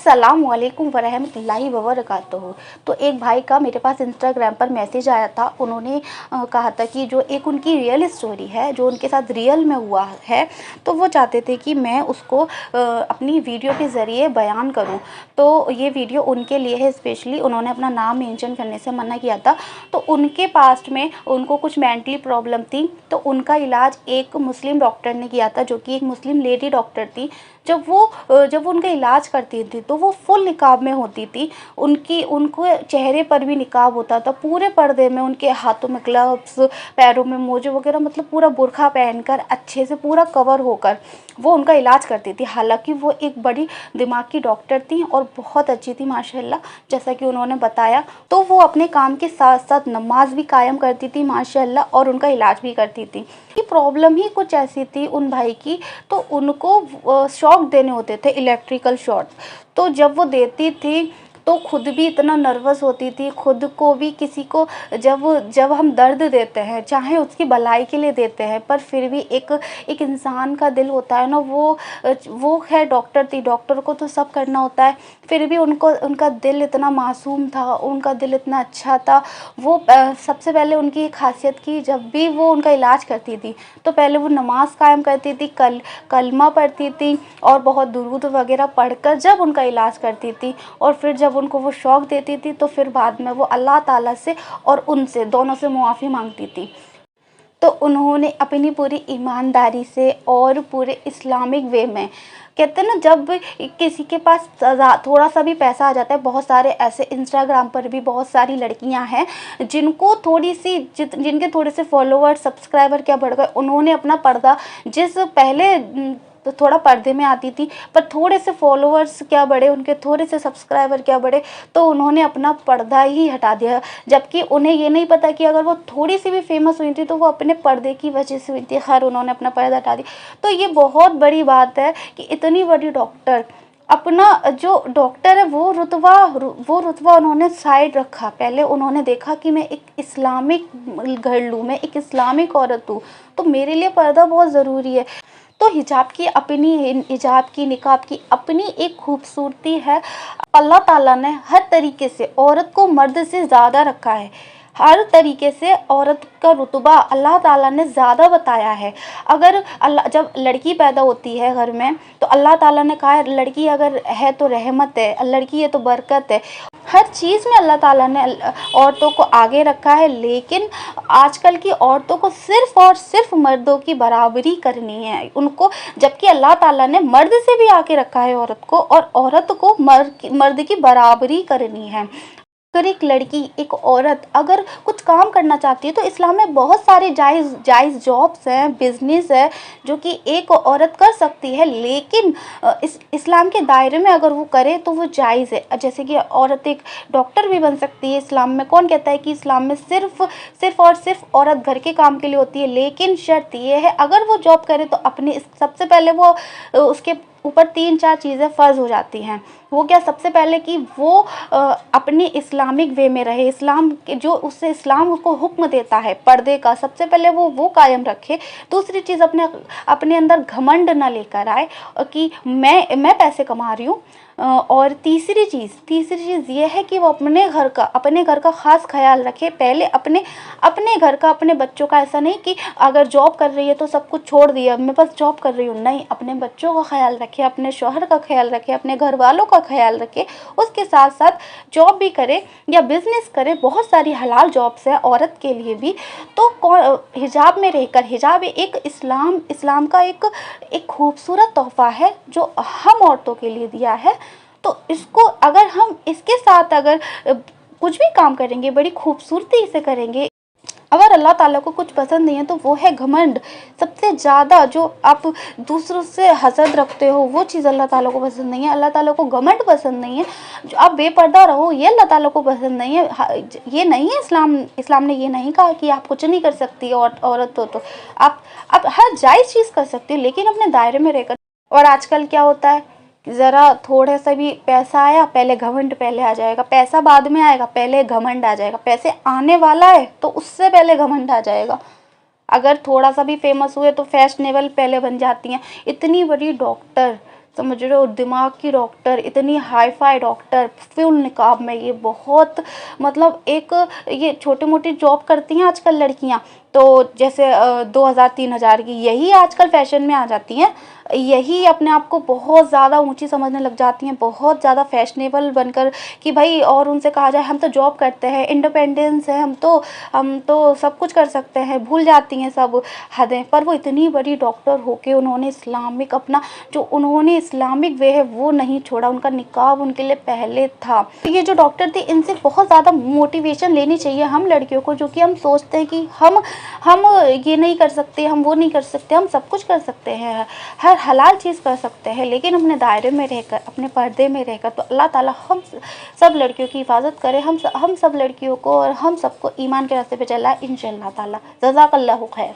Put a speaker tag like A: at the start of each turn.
A: अस्सलामुअलैकुम वरहमतुल्लाहि वबरकातुहू। तो एक भाई का मेरे पास इंस्टाग्राम पर मैसेज आया था। उन्होंने कहा था कि जो एक उनकी रियल स्टोरी है, जो उनके साथ रियल में हुआ है, तो वो चाहते थे कि मैं उसको अपनी वीडियो के ज़रिए बयान करूं। तो ये वीडियो उनके लिए है स्पेशली। उन्होंने अपना नाम मेंशन करने से मना किया था। तो उनके पास्ट में उनको कुछ मेंटली प्रॉब्लम थी, तो उनका इलाज एक मुस्लिम डॉक्टर ने किया था, जो कि एक मुस्लिम लेडी डॉक्टर थी। जब वो उनका इलाज करती थी तो वो फुल निकाब में होती थी। उनको चेहरे पर भी निकाब होता था, पूरे पर्दे में, उनके हाथों में ग्लव्स, पैरों में मोजे वगैरह, मतलब पूरा बुर्का पहनकर अच्छे से पूरा कवर होकर वो उनका इलाज करती थी। हालांकि वो एक बड़ी दिमाग की डॉक्टर थी और बहुत अच्छी थी माशाल्लाह, जैसा कि उन्होंने बताया। तो वो अपने काम के साथ साथ नमाज भी कायम करती थी माशाल्लाह, और उनका इलाज भी करती थी। कि प्रॉब्लम ही कुछ ऐसी थी उन भाई की, तो उनको शॉक देने होते थे, इलेक्ट्रिकल शॉक। तो जब वो देती थी तो खुद भी इतना नर्वस होती थी, खुद को भी, किसी को जब हम दर्द देते हैं, चाहे उसकी भलाई के लिए देते हैं, पर फिर भी एक इंसान का दिल होता है ना, वो खैर डॉक्टर थी, डॉक्टर को तो सब करना होता है, फिर भी उनका दिल इतना मासूम था, उनका दिल इतना अच्छा था। वो सबसे पहले उनकी एक खासियत की, जब भी वो उनका इलाज करती थी तो पहले वो नमाज कायम करती थी, कलमा पढ़ती थी और बहुत दुरूद वगैरह पढ़कर जब उनका इलाज करती थी। और फिर जब उनको वो शौक देती थी तो फिर बाद में वो अल्लाह ताला से और उनसे दोनों से मुआफ़ी मांगती थी। तो उन्होंने अपनी पूरी ईमानदारी से और पूरे इस्लामिक वे में, कहते हैं ना, जब किसी के पास थोड़ा सा भी पैसा आ जाता है, बहुत सारे ऐसे इंस्टाग्राम पर भी बहुत सारी लड़कियां हैं जिनको जिनके थोड़े से फॉलोअर्स, सब्सक्राइबर क्या बढ़ गए। उन्होंने अपना पर्दा, जिस पहले तो थोड़ा पर्दे में आती थी, पर थोड़े से फॉलोअर्स क्या बढ़े, उनके थोड़े से सब्सक्राइबर क्या बढ़े, तो उन्होंने अपना पर्दा ही हटा दिया। जबकि उन्हें ये नहीं पता कि अगर वो थोड़ी सी भी फेमस हुई थी तो वो अपने पर्दे की वजह से हुई थी। खैर, उन्होंने अपना पर्दा हटा दिया। तो ये बहुत बड़ी बात है कि इतनी बड़ी डॉक्टर अपना, जो डॉक्टर है, वो रुतबा उन्होंने साइड रखा। पहले उन्होंने देखा कि मैं एक इस्लामिक घर लूँ, मैं एक इस्लामिक औरत हूँ, तो मेरे लिए पर्दा बहुत ज़रूरी है। तो हिजाब की निकाब की अपनी एक खूबसूरती है। अल्लाह ताला ने हर तरीके से औरत को मर्द से ज़्यादा रखा है। हर तरीके से औरत का रुतबा अल्लाह ताला ने ज़्यादा बताया है। अगर जब लड़की पैदा होती है घर में, तो अल्लाह ताला ने कहा है लड़की अगर है तो रहमत है, लड़की है तो बरकत है। हर चीज़ में अल्लाह ताला ने औरतों को आगे रखा है। लेकिन आजकल की औरतों को सिर्फ़ और सिर्फ मर्दों की बराबरी करनी है उनको, जबकि अल्लाह ताला ने मर्द से भी आगे रखा है औरत को, और औरत को मर्द की बराबरी करनी है। अगर एक लड़की, एक औरत अगर कुछ काम करना चाहती है तो इस्लाम में बहुत सारे जायज़ जॉब्स हैं, बिजनेस है, जो कि एक औरत कर सकती है। लेकिन इस्लाम के दायरे में अगर वो करे तो वो जायज़ है। जैसे कि औरत एक डॉक्टर भी बन सकती है इस्लाम में। कौन कहता है कि इस्लाम में सिर्फ और सिर्फ औरत घर के काम के लिए होती है। लेकिन शर्त ये है, अगर वो जॉब करे तो अपने सबसे पहले वो उसके ऊपर 3-4 चीज़ें फ़र्ज़ हो जाती हैं। वो क्या? सबसे पहले कि वो अपने इस्लामिक वे में रहे, इस्लाम के जो उससे इस्लाम उसको हुक्म देता है पर्दे का, सबसे पहले वो कायम रखे। दूसरी चीज़, अपने अंदर घमंड ना लेकर आए कि मैं पैसे कमा रही हूँ। और तीसरी चीज़ ये है कि वो अपने घर का ख़ास ख्याल रखे। पहले अपने घर का, अपने बच्चों का। ऐसा नहीं कि अगर जॉब कर रही है तो सब कुछ छोड़ दिया, मैं बस जॉब कर रही हूँ। नहीं, अपने बच्चों का ख्याल रखे, अपने शौहर का ख्याल रखे, अपने घर वालों का ख्याल रखे। उसके साथ साथ जॉब भी करे या बिजनेस करे। बहुत सारी हलाल जॉब्स हैं औरत के लिए भी। तो हिजाब में रहकर, हिजाब एक इस्लाम का एक खूबसूरत तोहफ़ा है जो हम औरतों के लिए दिया है। तो इसको अगर हम इसके साथ अगर कुछ भी काम करेंगे, बड़ी खूबसूरती से करेंगे। अगर अल्लाह ताला को कुछ पसंद नहीं है तो वो है घमंड। सबसे ज़्यादा जो आप दूसरों से हसद रखते हो, वो चीज़ अल्लाह ताला को पसंद नहीं है। अल्लाह ताला को घमंड पसंद नहीं है। जो आप बेपर्दा रहो, ये अल्लाह ताला को पसंद नहीं है। ये नहीं है इस्लाम ने ये नहीं कहा कि आप कुछ नहीं कर सकती औरत हो तो आप हर जायज़ चीज़ कर सकती हो, लेकिन अपने दायरे में रहकर। और आजकल क्या होता है, ज़रा थोड़ा सा भी पैसा आया, पहले घमंड पहले आ जाएगा। पैसा बाद में आएगा, पहले घमंड आ जाएगा। पैसे आने वाला है तो उससे पहले घमंड आ जाएगा। अगर थोड़ा सा भी फेमस हुए तो फैशनेबल पहले बन जाती हैं। इतनी बड़ी डॉक्टर समझ रहे हो, दिमाग की डॉक्टर, इतनी हाई फाई डॉक्टर फुल निकाब में, ये बहुत मतलब एक, ये छोटी मोटी जॉब करती हैं आजकल लड़कियां, तो जैसे 2000-3000 की, यही आजकल फैशन में आ जाती हैं, यही अपने आप को बहुत ज़्यादा ऊंची समझने लग जाती हैं, बहुत ज़्यादा फैशनेबल बनकर कि भाई, और उनसे कहा जाए हम तो जॉब करते हैं, इंडिपेंडेंस है, हम तो सब कुछ कर सकते हैं, भूल जाती हैं सब हदें। पर वो इतनी बड़ी डॉक्टर होके उन्होंने इस्लामिक अपना, जो उन्होंने इस्लामिक वे है वो नहीं छोड़ा, उनका निकाब उनके लिए पहले था। तो ये जो डॉक्टर थे, इनसे बहुत ज़्यादा मोटिवेशन लेनी चाहिए हम लड़कियों को, जो कि हम सोचते हैं कि हम ये नहीं कर सकते, हम वो नहीं कर सकते, हम सब कुछ कर सकते हैं, हर हलाल चीज़ कर सकते हैं, लेकिन अपने दायरे में रहकर, अपने पर्दे में रहकर। तो अल्लाह ताला हम सब लड़कियों की हिफाजत करे, हम सब लड़कियों को और हम सबको ईमान के रास्ते पे चलाए इंशाअल्लाह ताला। जज़ाकल्लाहु खैर।